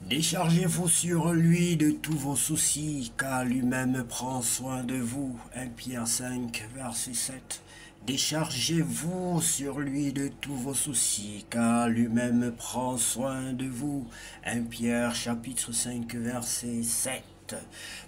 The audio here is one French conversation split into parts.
Déchargez-vous sur lui de tous vos soucis, car lui-même prend soin de vous. 1 Pierre 5, verset 7. Déchargez-vous sur lui de tous vos soucis, car lui-même prend soin de vous. 1 Pierre chapitre 5, verset 7.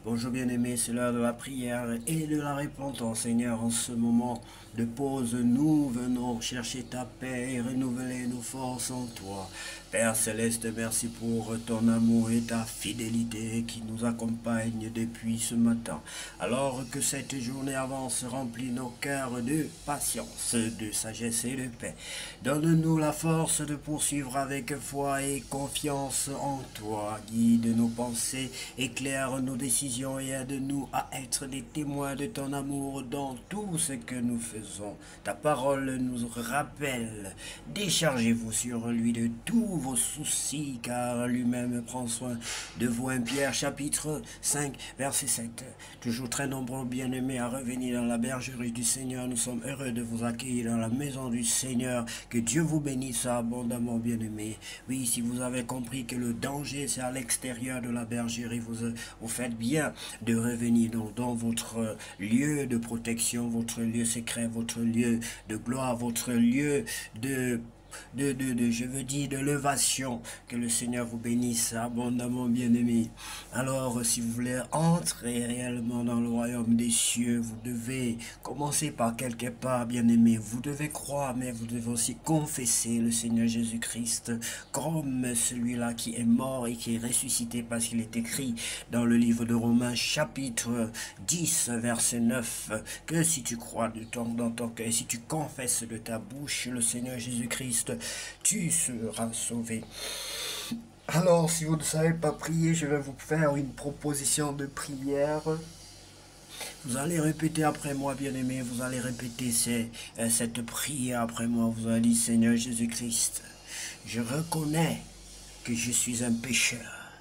Bonjour bien-aimés, c'est l'heure de la prière et de la repentance. Seigneur, en ce moment de pause, nous venons chercher ta paix et renouveler nos forces en toi. Père Céleste, merci pour ton amour et ta fidélité qui nous accompagne depuis ce matin. Alors que cette journée avance, remplit nos cœurs de patience, de sagesse et de paix. Donne-nous la force de poursuivre avec foi et confiance en toi. Guide nos pensées, éclaire nos décisions et aide-nous à être des témoins de ton amour dans tout ce que nous faisons. Ta parole nous rappelle. Déchargez-vous sur lui de tous vos soucis, car lui-même prend soin de vous. 1 Pierre chapitre 5, verset 7. Toujours très nombreux bien-aimés à revenir dans la bergerie du Seigneur. Nous sommes heureux de vous accueillir dans la maison du Seigneur. Que Dieu vous bénisse abondamment, bien-aimés. Oui, si vous avez compris que le danger, c'est à l'extérieur de la bergerie, vous faites bien de revenir dans votre lieu de protection, votre lieu secret, votre lieu de gloire, votre lieu je veux dire, de levation. Que le Seigneur vous bénisse abondamment, bien-aimés. Alors, si vous voulez entrer réellement dans le royaume des cieux, vous devez commencer par quelque part, bien-aimés. Vous devez croire, mais vous devez aussi confesser le Seigneur Jésus-Christ comme celui-là qui est mort et qui est ressuscité, parce qu'il est écrit dans le livre de Romains, chapitre 10, verset 9, que si tu crois dans ton cœur, si tu confesses de ta bouche le Seigneur Jésus-Christ, tu seras sauvé. Alors, si vous ne savez pas prier, je vais vous faire une proposition de prière. Vous allez répéter après moi, bien-aimé. Vous allez répéter cette prière après moi. Vous allez dire, Seigneur Jésus-Christ, je reconnais que je suis un pécheur.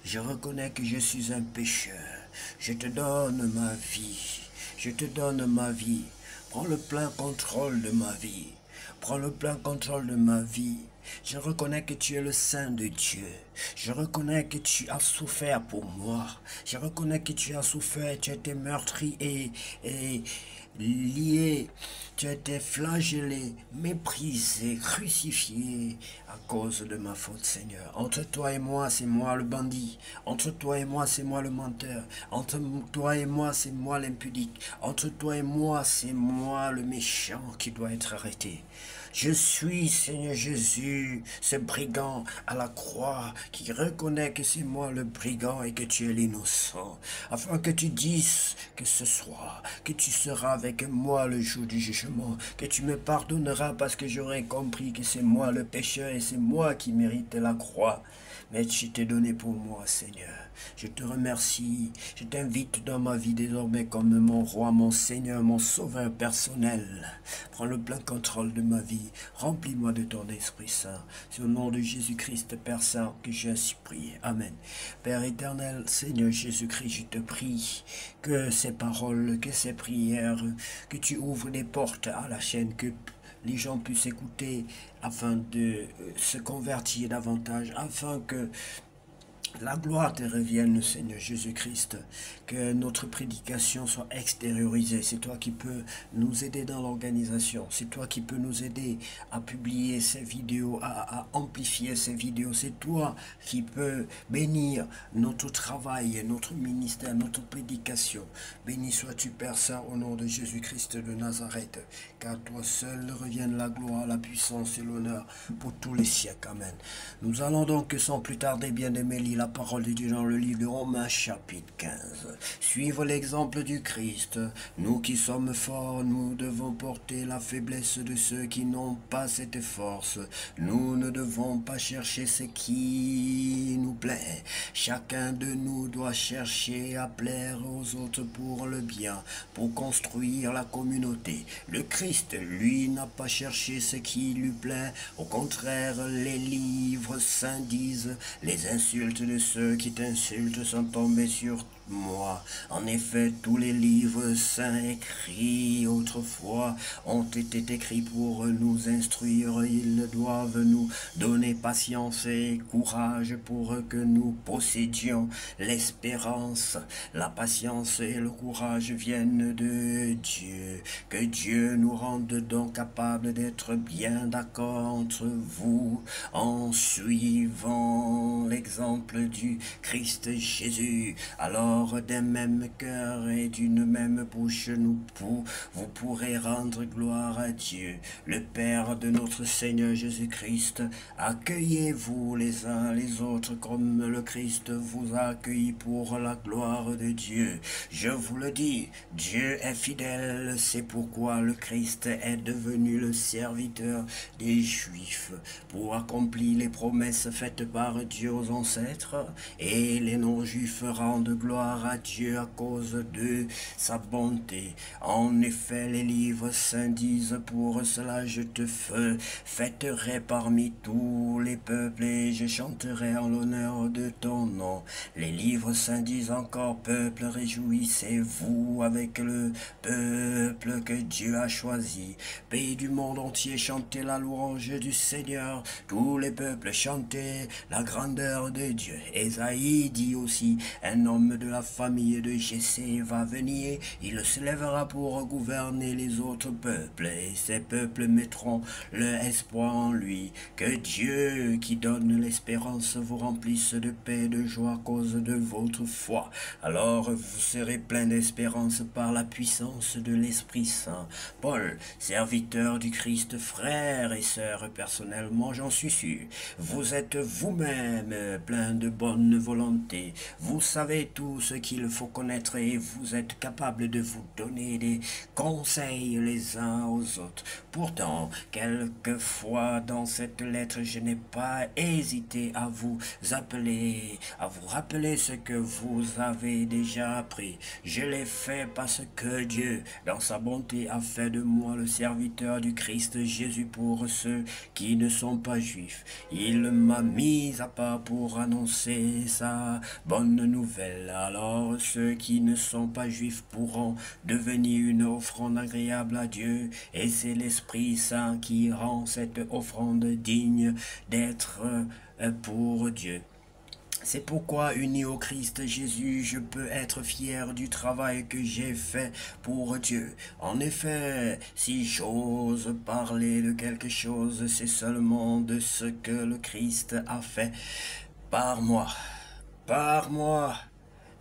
Je reconnais que je suis un pécheur. Je te donne ma vie. Je te donne ma vie. Prends le plein contrôle de ma vie. Prends le plein contrôle de ma vie. Je reconnais que tu es le Saint de Dieu. Je reconnais que tu as souffert pour moi. Je reconnais que tu as souffert, tu as été meurtri et lié. Tu as été flagellé, méprisé, crucifié à cause de ma faute, Seigneur. Entre toi et moi, c'est moi le bandit. Entre toi et moi, c'est moi le menteur. Entre toi et moi, c'est moi l'impudique. Entre toi et moi, c'est moi le méchant qui doit être arrêté. Je suis, Seigneur Jésus, ce brigand à la croix qui reconnaît que c'est moi le brigand et que tu es l'innocent, afin que tu dises que ce soir, que tu seras avec moi le jour du jugement, que tu me pardonneras parce que j'aurai compris que c'est moi le pécheur et c'est moi qui mérite la croix. Mais tu t'es donné pour moi, Seigneur. Je te remercie. Je t'invite dans ma vie désormais comme mon roi, mon Seigneur, mon sauveur personnel. Prends le plein contrôle de ma vie. Remplis-moi de ton Esprit Saint. C'est au nom de Jésus-Christ, Père Saint, que j'ai ainsi prié. Amen. Père éternel, Seigneur Jésus-Christ, je te prie que ces paroles, que ces prières, que tu ouvres des portes à la chaîne, que les gens puissent écouter afin de se convertir davantage, afin que la gloire te revienne, Seigneur Jésus-Christ, que notre prédication soit extériorisée. C'est toi qui peux nous aider dans l'organisation. C'est toi qui peux nous aider à publier ces vidéos, à amplifier ces vidéos. C'est toi qui peux bénir notre travail, notre ministère, notre prédication. Béni sois-tu, Père Saint, au nom de Jésus-Christ de Nazareth, car toi seul revienne la gloire, la puissance et l'honneur pour tous les siècles. Amen. Nous allons donc, sans plus tarder, bien-aimés, lire la parole de Dieu dans le livre de Romains chapitre 15. Suivre l'exemple du Christ. Nous qui sommes forts, nous devons porter la faiblesse de ceux qui n'ont pas cette force. Nous ne devons pas chercher ce qui nous plaît. Chacun de nous doit chercher à plaire aux autres pour le bien, pour construire la communauté. Le Christ, lui, n'a pas cherché ce qui lui plaît. Au contraire, les livres saints disent, les insultes de ceux qui t'insultent sont tombés sur moi. En effet, tous les livres saints écrits autrefois ont été écrits pour nous instruire. Ils doivent nous donner patience et courage pour que nous possédions l'espérance. La patience et le courage viennent de Dieu. Que Dieu nous rende donc capables d'être bien d'accord entre vous en suivant l'exemple du Christ Jésus. Alors d'un même cœur et d'une même bouche, vous pourrez rendre gloire à Dieu, le Père de notre Seigneur Jésus-Christ. Accueillez-vous les uns les autres comme le Christ vous a accueilli pour la gloire de Dieu. Je vous le dis, Dieu est fidèle, c'est pourquoi le Christ est devenu le serviteur des Juifs pour accomplir les promesses faites par Dieu aux ancêtres, et les non-juifs rendent gloire à Dieu à cause de sa bonté. En effet, les livres saints disent: pour cela je te fêterai parmi tous les peuples et je chanterai en l'honneur de ton nom. Les livres saints disent encore: peuple, réjouissez-vous avec le peuple que Dieu a choisi. Pays du monde entier, chantez la louange du Seigneur. Tous les peuples, chantez la grandeur de Dieu. Ésaïe dit aussi: un homme de la famille de Jessé va venir, il se lèvera pour gouverner les autres peuples, et ces peuples mettront leur espoir en lui. Que Dieu, qui donne l'espérance, vous remplisse de paix et de joie à cause de votre foi. Alors vous serez plein d'espérance par la puissance de l'Esprit Saint. Paul, serviteur du Christ, frère et sœur, personnellement j'en suis sûr, vous êtes vous-même plein de bonne volonté. Vous savez tout ce qu'il faut connaître et vous êtes capable de vous donner des conseils les uns aux autres. Pourtant, quelquefois dans cette lettre, je n'ai pas hésité à vous appeler, à vous rappeler ce que vous avez déjà appris. Je l'ai fait parce que Dieu, dans sa bonté, a fait de moi le serviteur du Christ Jésus pour ceux qui ne sont pas juifs. Il m'a mis à part pour annoncer sa bonne nouvelle. Alors ceux qui ne sont pas juifs pourront devenir une offrande agréable à Dieu, et c'est l'Esprit Saint qui rend cette offrande digne d'être pour Dieu. C'est pourquoi, uni au Christ Jésus, je peux être fier du travail que j'ai fait pour Dieu. En effet, si j'ose parler de quelque chose, c'est seulement de ce que le Christ a fait par moi. Par moi.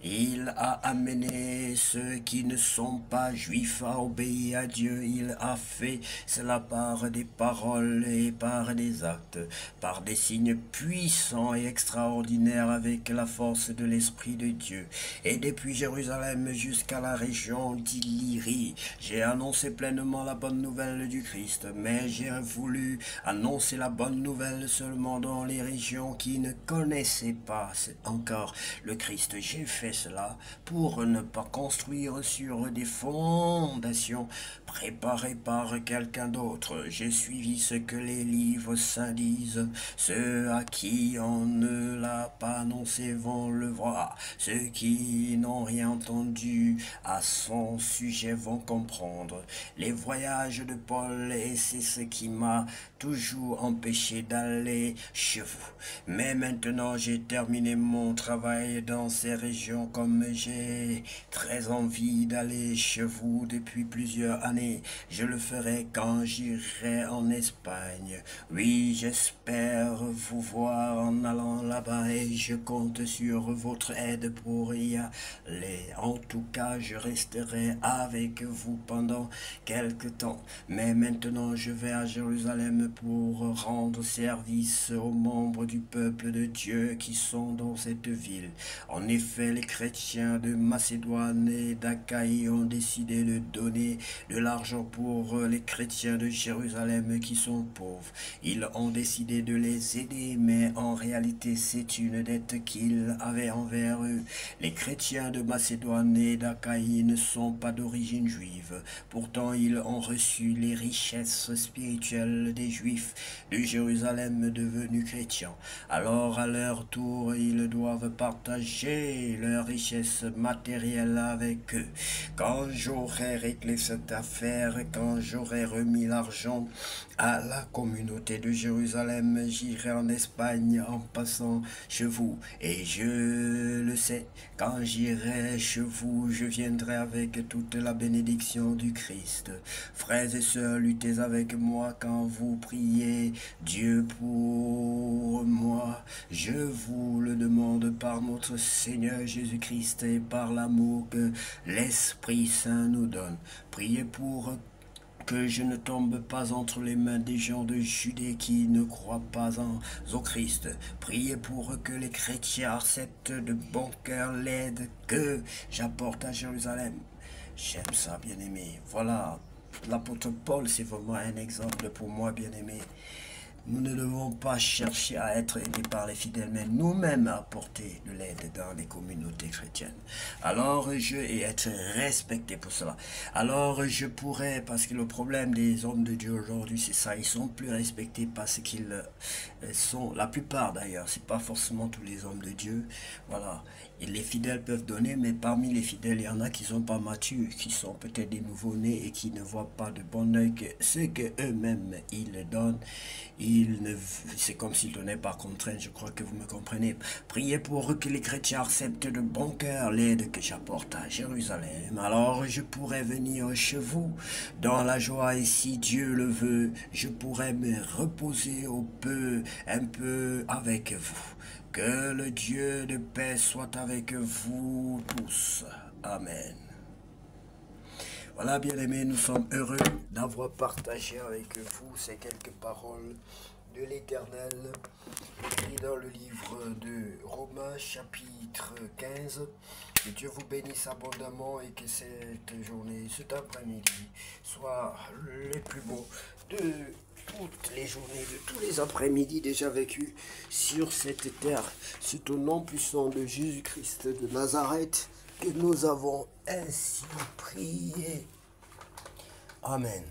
Il a amené ceux qui ne sont pas juifs à obéir à Dieu. Il a fait cela par des paroles et par des actes, par des signes puissants et extraordinaires avec la force de l'Esprit de Dieu. Et depuis Jérusalem jusqu'à la région d'Illyrie, j'ai annoncé pleinement la bonne nouvelle du Christ. Mais j'ai voulu annoncer la bonne nouvelle seulement dans les régions qui ne connaissaient pas encore le Christ. J'ai fait cela pour ne pas construire sur des fondations préparées par quelqu'un d'autre. J'ai suivi ce que les livres saints disent. Ceux à qui on ne l'a pas annoncé vont le voir. Ceux qui n'ont rien entendu à son sujet vont comprendre. Les voyages de Paul, et c'est ce qui m'a toujours empêché d'aller chez vous. Mais maintenant j'ai terminé mon travail dans ces régions, comme j'ai très envie d'aller chez vous depuis plusieurs années. Je le ferai quand j'irai en Espagne. Oui, j'espère vous voir en allant là-bas et je compte sur votre aide pour y aller. En tout cas, je resterai avec vous pendant quelque temps. Mais maintenant, je vais à Jérusalem pour rendre service aux membres du peuple de Dieu qui sont dans cette ville. En effet, les chrétiens de Macédoine et d'Achaïe ont décidé de donner de l'argent pour les chrétiens de Jérusalem qui sont pauvres. Ils ont décidé de les aider, mais en réalité c'est une dette qu'ils avaient envers eux. Les chrétiens de Macédoine et d'Achaïe ne sont pas d'origine juive. Pourtant ils ont reçu les richesses spirituelles des Juifs de Jérusalem devenus chrétiens. Alors à leur tour, ils doivent partager leurs richesses matérielles avec eux. Quand j'aurai réglé cette affaire, quand j'aurai remis l'argent à la communauté de Jérusalem, j'irai en Espagne en passant chez vous. Et je le sais, quand j'irai chez vous, je viendrai avec toute la bénédiction du Christ. Frères et sœurs, luttez avec moi quand vous priez Dieu pour moi. Je vous le demande par notre Seigneur Jésus-Christ et par l'amour que l'Esprit Saint nous donne. Priez pour que je ne tombe pas entre les mains des gens de Judée qui ne croient pas au Christ. Priez pour que les chrétiens acceptent de bon cœur l'aide que j'apporte à Jérusalem. J'aime ça, bien-aimé. Voilà, l'apôtre Paul, c'est vraiment un exemple pour moi, bien-aimé. Nous ne devons pas chercher à être aidés par les fidèles, mais nous-mêmes apporter de l'aide dans les communautés chrétiennes. Alors et être respecté pour cela. Alors je pourrais, parce que le problème des hommes de Dieu aujourd'hui, c'est ça, ils sont plus respectés parce qu'ils sont, la plupart d'ailleurs, c'est pas forcément tous les hommes de Dieu, voilà. Et les fidèles peuvent donner, mais parmi les fidèles, il y en a qui sont pas matures, qui sont peut-être des nouveau-nés et qui ne voient pas de bon oeil que ce que eux-mêmes ils donnent. C'est comme s'ils donnaient par contrainte, je crois que vous me comprenez. Priez pour eux que les chrétiens acceptent de bon cœur l'aide que j'apporte à Jérusalem. Alors je pourrais venir chez vous dans la joie et si Dieu le veut, je pourrais me reposer un peu avec vous. Que le Dieu de paix soit avec vous tous. Amen. Voilà, bien-aimés, nous sommes heureux d'avoir partagé avec vous ces quelques paroles de l'Éternel, écrites dans le livre de Romains, chapitre 15. Que Dieu vous bénisse abondamment et que cette journée, cet après-midi, soit les plus beaux de toutes les journées, de tous les après-midi déjà vécus sur cette terre. C'est au nom puissant de Jésus-Christ de Nazareth que nous avons ainsi prié. Amen.